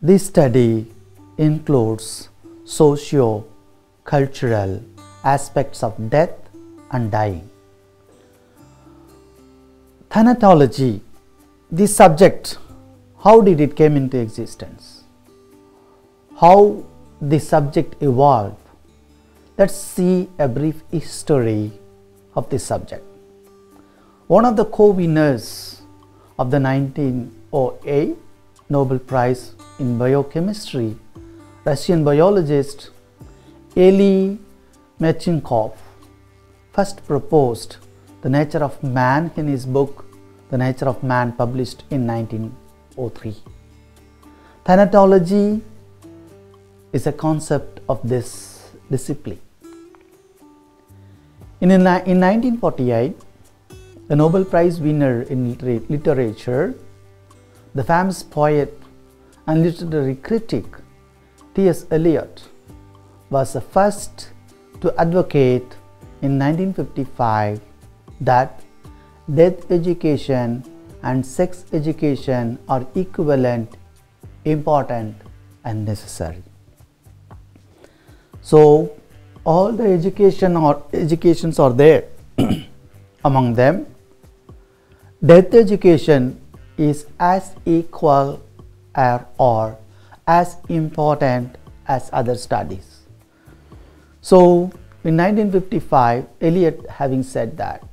This study includes socio-cultural aspects of death and dying. Thanatology, this subject, how did it came into existence? How the subject evolved? Let's see a brief history of this subject. One of the co-winners of the 1908 Nobel Prize in Biochemistry, Russian biologist Eli Metchnikoff, first proposed the nature of man in his book The Nature of Man, published in 1903. Thanatology is a concept of this discipline. In 1948, the Nobel Prize winner in literature, the famous poet and literary critic T.S. Eliot, was the first to advocate in 1955 that death education and sex education are equivalent, important and necessary. So all the educations are there. Among them, death education is as equal or as important as other studies. So in 1955, Eliot having said that,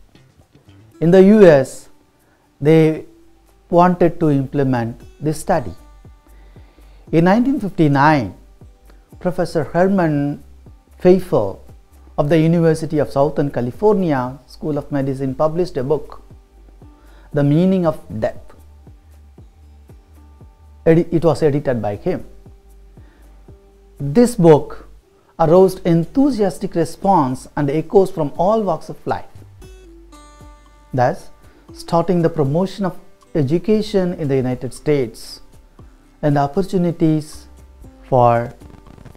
in the US, they wanted to implement this study. In 1959, Professor Herman Pfeiffer of the University of Southern California School of Medicine published a book, The Meaning of Death. It was edited by him. This book aroused enthusiastic response and echoes from all walks of life, thus starting the promotion of education in the United States and opportunities for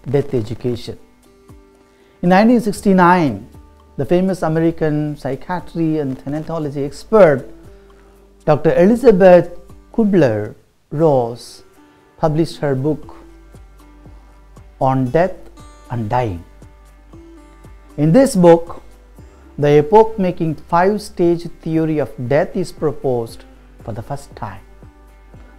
death education. In 1969, the famous American psychiatry and thanatology expert Dr. Elizabeth Kubler-Ross published her book on death and dying. In this book, the epoch-making 5-stage theory of death is proposed for the first time.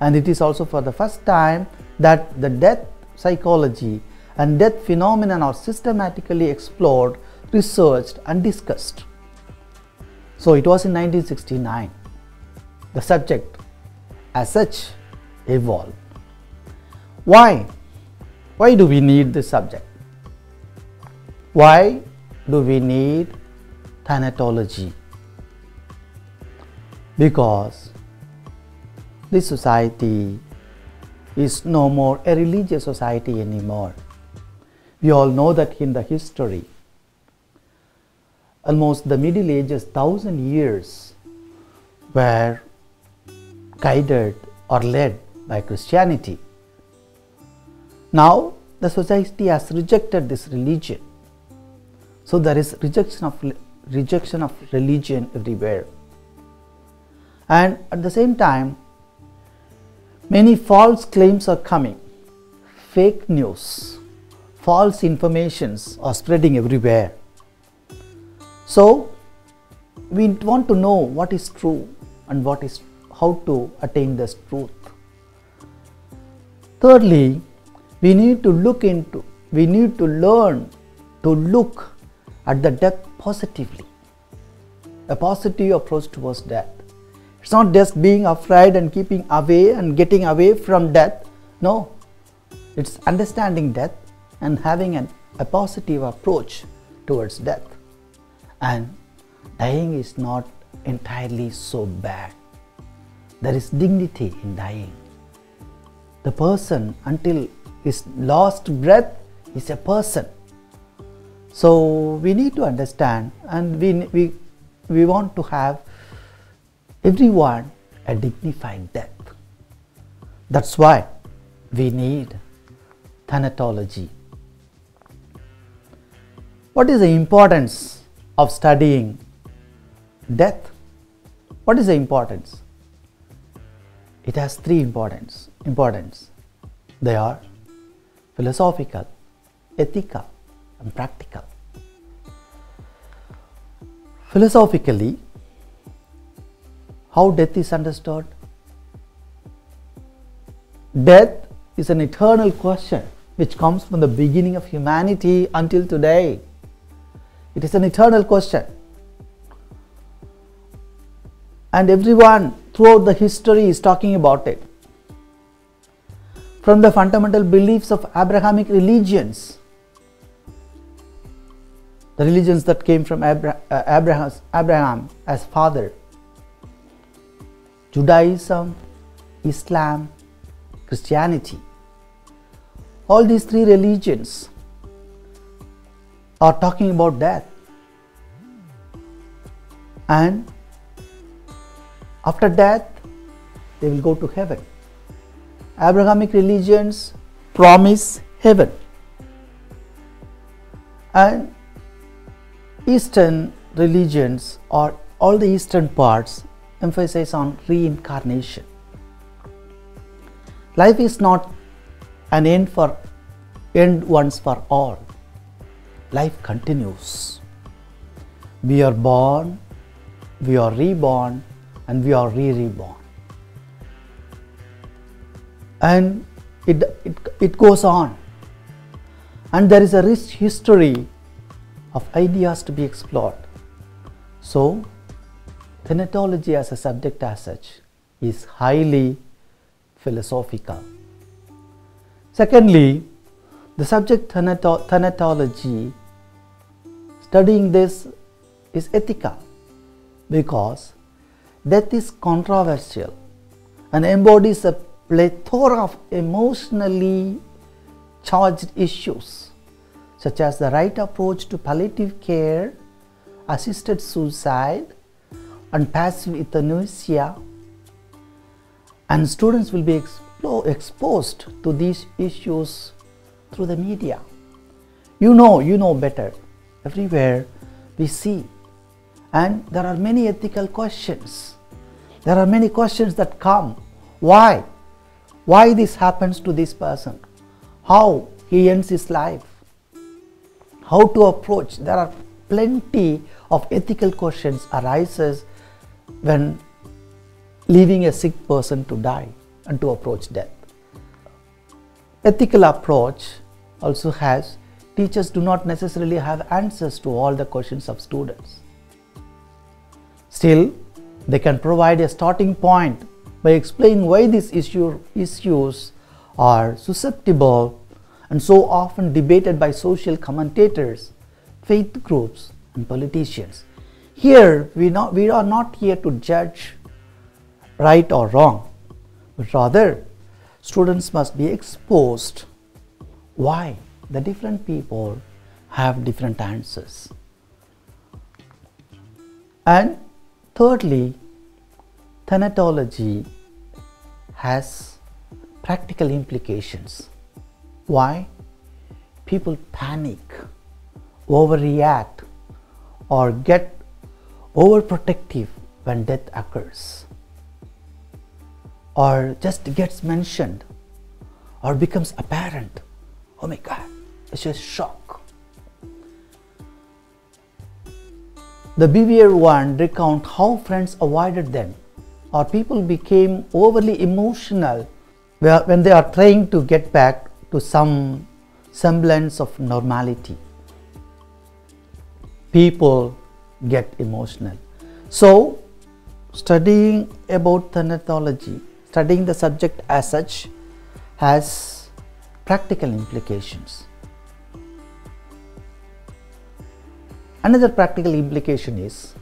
And it is also for the first time that the death psychology and death phenomenon are systematically explored, researched and discussed. So it was in 1969. The subject as such evolved. Why? Why do we need this subject? Why do we need thanatology? Because this society is no more a religious society anymore. We all know that in the history, almost the Middle Ages, 1,000 years were guided or led by Christianity. Now the society has rejected this religion. So there is rejection of religion everywhere. And at the same time, many false claims are coming. Fake news, false informations are spreading everywhere. So we want to know what is true and how to attain this truth. Thirdly, we need to learn to look at the death positively. A positive approach towards death. It's not just being afraid and keeping away and getting away from death. No, it's understanding death and having a positive approach towards death. And dying is not entirely so bad. There is dignity in dying. The person, until his last breath, is a person. So we need to understand, and we want to have everyone a dignified death. That's why we need thanatology. What is the importance of studying death? What is the importance? It has three importance. They are philosophical, ethical, and practical. Philosophically, how death is understood? Death is an eternal question which comes from the beginning of humanity until today. It is an eternal question. And everyone throughout the history is talking about it. From the fundamental beliefs of Abrahamic religions, the religions that came from Abraham as father, Judaism, Islam, Christianity, all these three religions are talking about death. And after death, they will go to heaven. Abrahamic religions promise heaven. And Eastern religions, or all the Eastern parts, emphasize on reincarnation. Life is not an end once for all. Life continues. We are born, we are reborn, and we are reborn. And it goes on. And there is a rich history of ideas to be explored. So, thanatology as a subject as such is highly philosophical. Secondly, the subject thanatology, studying this is ethical because death is controversial and embodies a plethora of emotionally charged issues such as the right approach to palliative care, assisted suicide, and passive euthanasia. And students will be exposed to these issues through the media. You know better. Everywhere we see. And there are many ethical questions. There are many questions that come. Why? Why this happens to this person? How he ends his life? How to approach? There are plenty of ethical questions arises when leaving a sick person to die and to approach death. Ethical approach also has, teachers do not necessarily have answers to all the questions of students. Still, they can provide a starting point by explaining why these issues are susceptible and so often debated by social commentators, faith groups, and politicians. Here, we are not here to judge right or wrong, but rather students must be exposed why the different people have different answers. And thirdly, thanatology has practical implications. Why? People panic, overreact, or get overprotective when death occurs, or just gets mentioned, or becomes apparent. Oh my God, it's a shock. The Beware one recount how friends avoided them, or people became overly emotional when they are trying to get back to some semblance of normality. People get emotional. So, studying about thanatology, studying the subject as such, has practical implications. Another practical implication is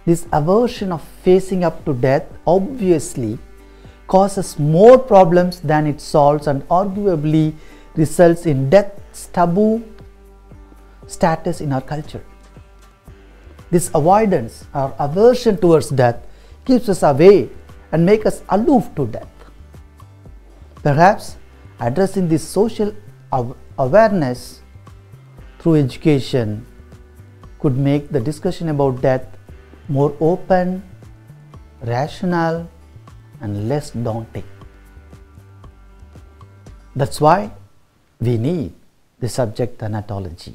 this aversion of facing up to death obviously causes more problems than it solves and arguably results in death's taboo status in our culture. This avoidance or aversion towards death keeps us away and makes us aloof to death. Perhaps addressing this social awareness through education could make the discussion about death more open, rational, and less daunting. That's why we need the subject thanatology.